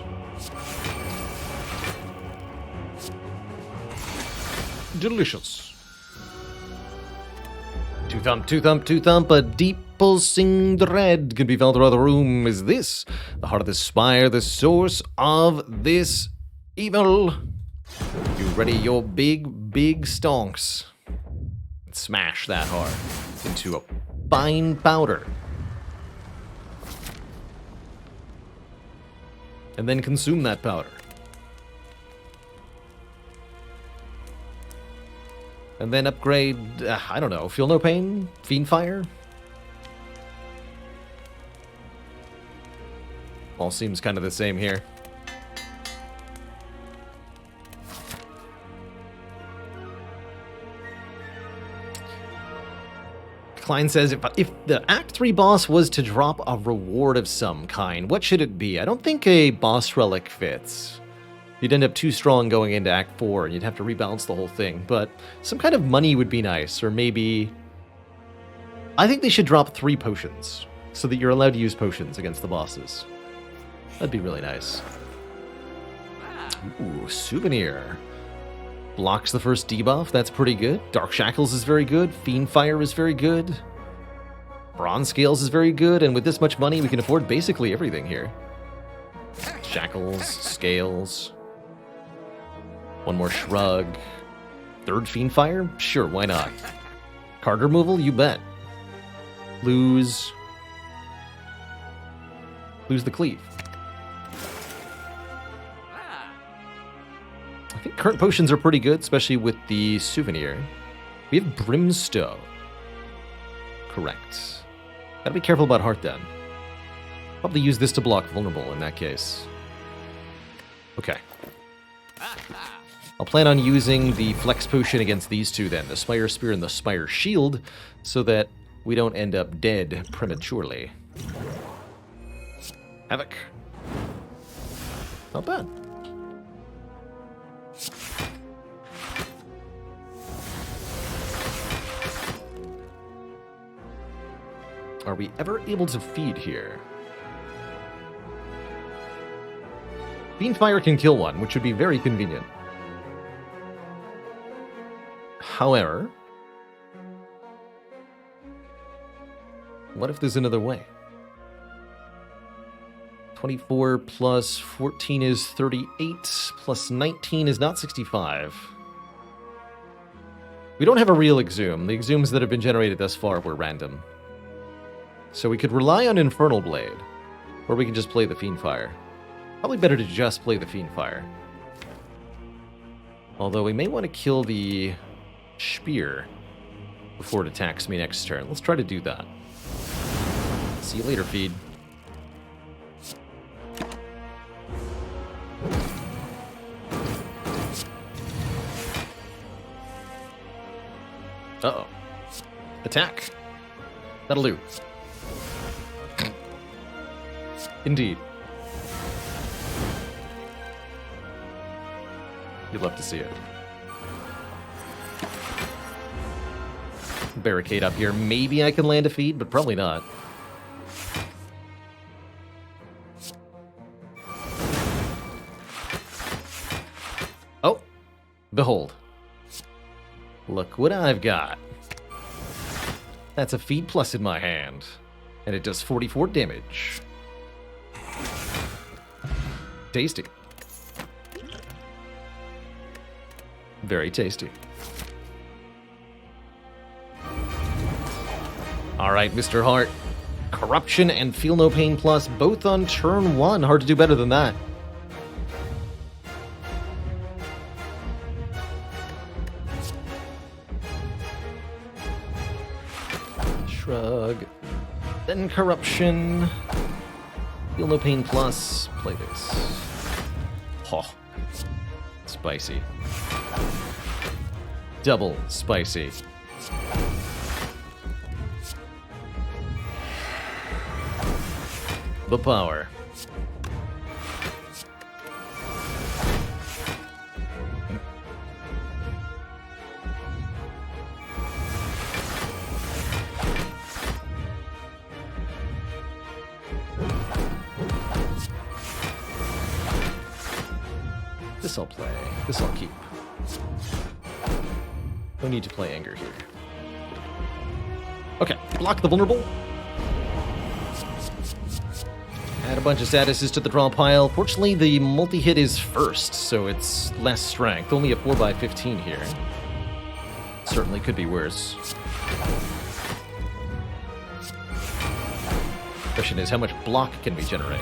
Delicious. Two thump, a deep pulsing dread can be felt throughout the room. Is this the heart of the spire, the source of this evil? You ready your big stonks? Smash that heart into a fine powder. And then consume that powder. And then upgrade, I don't know, Feel No Pain? Fiend Fire? All seems kind of the same here. Klein says, if the Act 3 boss was to drop a reward of some kind, what should it be? I don't think a boss relic fits. You'd end up too strong going into Act 4, and you'd have to rebalance the whole thing. But some kind of money would be nice, or maybe... I think they should drop 3 potions, so that you're allowed to use potions against the bosses. That'd be really nice. Ooh, Souvenir. Blocks the first debuff, that's pretty good. Dark Shackles is very good. Fiend Fire is very good. Bronze Scales is very good, and with this much money, we can afford basically everything here. Shackles, Scales... One more Shrug. 3rd Fiend Fire? Sure, why not? Card removal? You bet. Lose the Cleave. I think current potions are pretty good, especially with the Souvenir. We have Brimstone. Correct. Gotta be careful about Heart then. Probably use this to block Vulnerable in that case. Okay. I'll plan on using the Flex Potion against these two then, the Spire Spear and the Spire Shield, so that we don't end up dead prematurely. Havoc. Not bad. Are we ever able to feed here? Fiend Fire can kill one, which would be very convenient. However, what if there's another way? 24 plus 14 is 38, plus 19 is not 65. We don't have a real Exhume. The Exhumes that have been generated thus far were random. So we could rely on Infernal Blade, or we can just play the Fiend Fire. Probably better to just play the Fiend Fire. Although we may want to kill the Spear before it attacks me next turn. Let's try to do that. See you later, Feed. Uh-oh. Attack. That'll do. Indeed. You'd love to see it. Barricade up here. Maybe I can land a feed, but probably not. Oh. Behold. Look what I've got. That's a feed plus in my hand. And it does 44 damage. Tasty. Very tasty. Alright, Mr. Hart. Corruption and Feel No Pain Plus, both on turn 1. Hard to do better than that. Shrug. Then Corruption. Feel No Pain Plus. Play this. Oh. Spicy. Double spicy. The power. This I'll play. This I'll keep. No need to play Anger here. Okay, block the Vulnerable. Add a bunch of statuses to the draw pile. Fortunately, the multi-hit is first, so it's less strength. Only a 4x15 here. Certainly could be worse. Question is, how much block can we generate?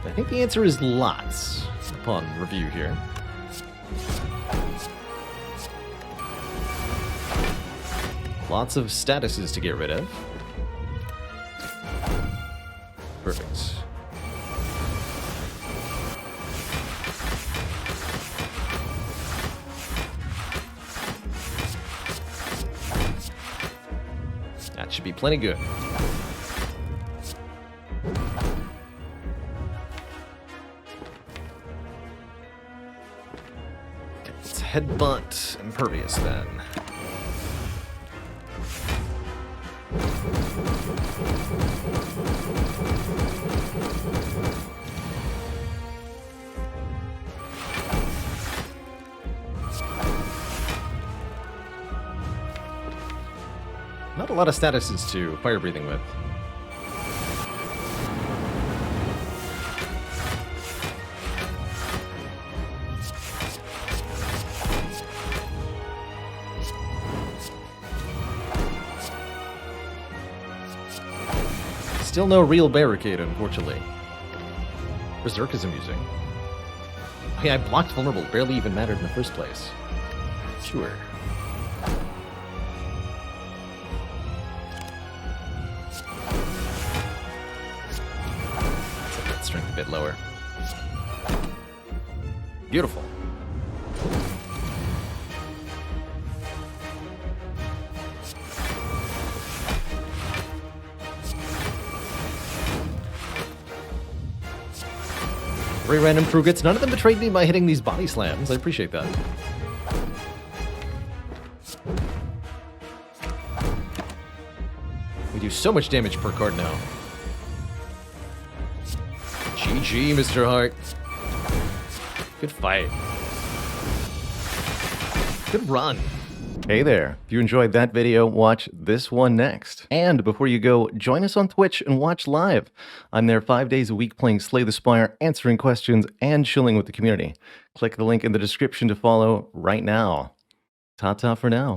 I think the answer is lots, upon review here. Lots of statuses to get rid of. Perfect. That should be plenty good. Okay, let's headbutt Impervious then. Not a lot of statuses to fire breathing with. Still no real barricade, unfortunately. Berserk is amusing. Hey, I blocked Vulnerable. Barely even mattered in the first place. Sure. bit lower. Beautiful. Three random Krugits. None of them betrayed me by hitting these body slams. I appreciate that. We do so much damage per card now. GG, Mr. Hart. Good fight. Good run. Hey there. If you enjoyed that video, watch this one next. And before you go, join us on Twitch and watch live. I'm there 5 days a week playing Slay the Spire, answering questions, and chilling with the community. Click the link in the description to follow right now. Ta-ta for now.